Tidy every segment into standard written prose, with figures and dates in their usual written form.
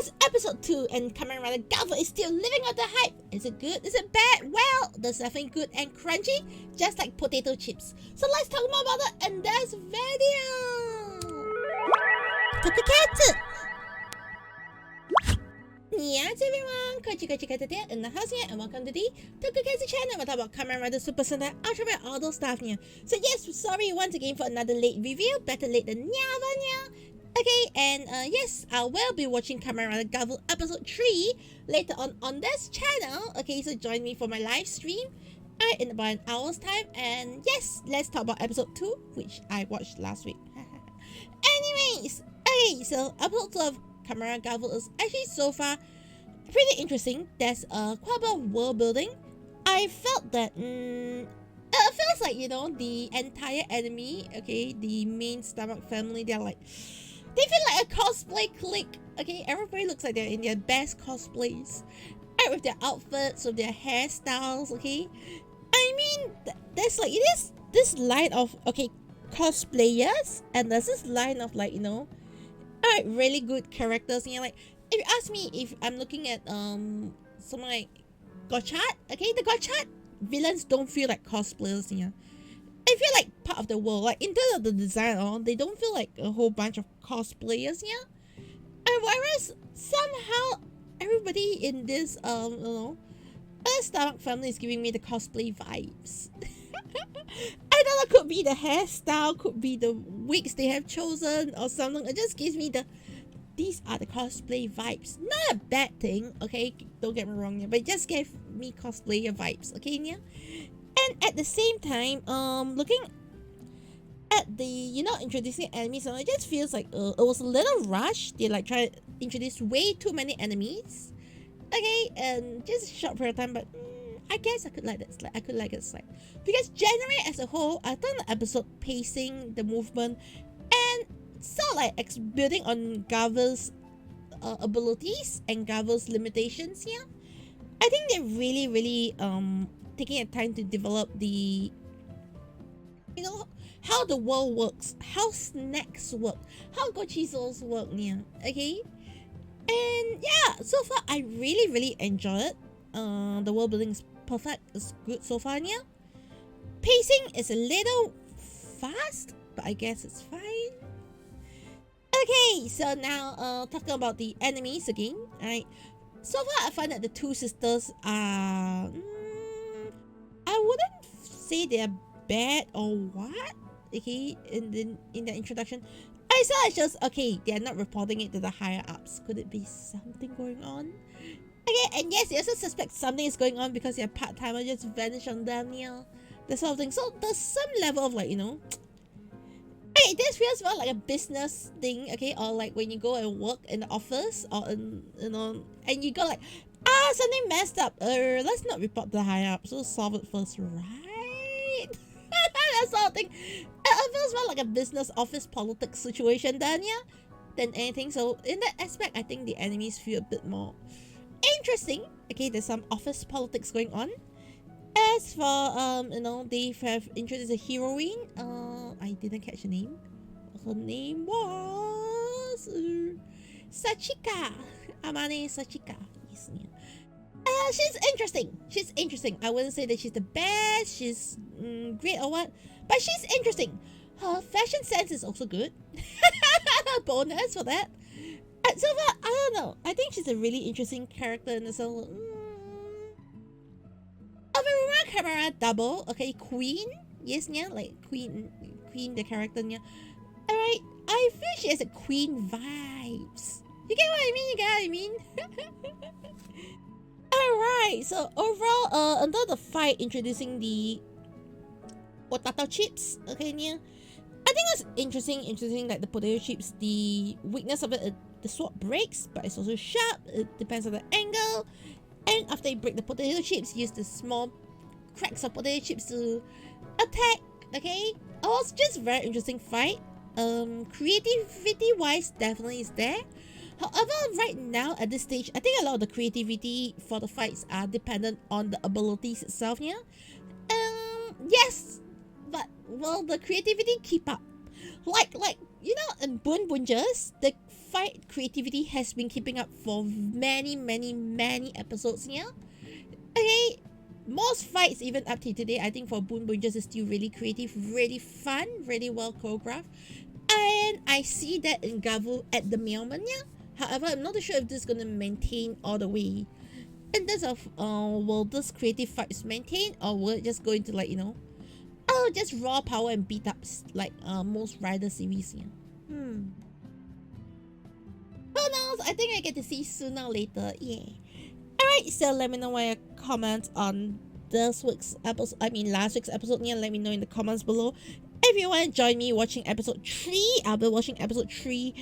It's episode 2 and Kamen Rider Gavv is still living on the hype. Is it good? Is it bad? Well, there's definitely good and crunchy, just like potato chips. So let's talk more about it in this video. Tokusatsu. Yes everyone, Caturteer in the house here and welcome to the Tokusatsu channel. We'll talk about Kamen Rider Super Sentai, Ultraman, all those stuff here. So yes, sorry once again for another late review. Better late than never. Okay, and yes, I will be watching Kamen Rider Gavv episode 3 later on this channel. Okay, so join me for my live stream in about an hour's time. And yes, let's talk about episode 2, which I watched last week. Anyways, okay, so episode 2 of Kamen Rider Gavv is actually so far pretty interesting. There's quite a bit of world building. I felt that it feels like, you know, the entire enemy, okay, the main stomach family, they feel like a cosplay clique. Okay, everybody looks like they're in their best cosplays, right, with their outfits, with their hairstyles. Okay, I mean, there's like this line of cosplayers, and there's this line of, like, you know, alright, really good characters. You know, like if you ask me if I'm looking at someone like Gotchat, okay, the Gotchat villains don't feel like cosplayers. You know, I feel like part of the world, like in terms of the design, they don't feel like a whole bunch of cosplayers, yeah. And whereas somehow everybody in this you know, stomach family is giving me the cosplay vibes. I know that could be the hairstyle, could be the wigs they have chosen or something. It just gives me these are the cosplay vibes. Not a bad thing, okay? Don't get me wrong, yeah, but it just gave me cosplayer vibes, okay, yeah. And at the same time, looking at the, you know, introducing enemies, it just feels like it was a little rushed. They like try to introduce way too many enemies, okay, and just a short period of time. But I guess I could like that. I could like it slight because generally as a whole, I thought the episode pacing, the movement, and sort of like building on Gavv's abilities and Gavv's limitations here. I think they really taking a time to develop the, you know, how the world works, how snacks work, how gochisos work, yeah, okay. And yeah, so far I really enjoy it. The world building is perfect, it's good so far, yeah. Pacing is a little fast, but I guess it's fine. Okay, so now talking about the enemies again. Alright, so far I find that the two sisters are I wouldn't say they're bad or what, okay, in the introduction. I saw it's just, okay, they're not reporting it to the higher ups. Could it be something going on? Okay, and yes, they also suspect something is going on because they're part-timer just vanish on them, you know, that sort of thing. So there's some level of, like, you know, okay, this feels more like a business thing, okay, or like when you go and work in the office or in, you know, and you go like, something messed up. Let's not report to the higher up. So solve it first, right? That sort of thing. It feels more like a business office politics situation than anything. So in that aspect, I think the enemies feel a bit more interesting. Okay, there's some office politics going on. As for you know, they have introduced a heroine. I didn't catch the name. Her name was Sachika. Amane Sachika. She's interesting. I wouldn't say that she's the best, she's great or what, but she's interesting. Her fashion sense is also good. Bonus for that. So far, I don't know, I think she's a really interesting character in the whole. Avermedia camera double, okay, Queen, yes, yeah, like Queen the character, yeah. Alright, I feel she has a Queen vibes. You get what I mean? Alright, so overall, under the fight introducing the potato chips, okay, yeah, I think it's interesting, like the potato chips, the weakness of it, the sword breaks, but it's also sharp, it depends on the angle, and after you break the potato chips, use the small cracks of potato chips to attack, okay. It was just very interesting fight. Creativity wise, definitely is there. However, right now at this stage, I think a lot of the creativity for the fights are dependent on the abilities itself, yeah. Yes, but will the creativity keep up? Like you know, in boonboomgers, the fight creativity has been keeping up for many episodes here. Okay, most fights even up to today, I think for boonboomgers is still really creative, really fun, really well choreographed. And I see that in Gavv at the moment, yeah. However, I'm not sure if this is going to maintain all the way. In terms of, will this creative fights maintain, or will it just go into like, you know, oh, just raw power and beat ups like most Rider series, yeah. Who knows? I think I get to see sooner or later, yeah. Alright, so let me know what your comments on this week's episode, last week's episode, yeah. Let me know in the comments below. If you want to join me watching episode 3, I'll be watching episode 3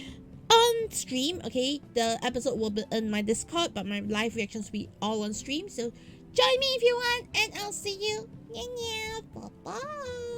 on stream, okay? The episode will be in my Discord, but my live reactions will be all on stream. So join me if you want, and I'll see you. Bye-bye.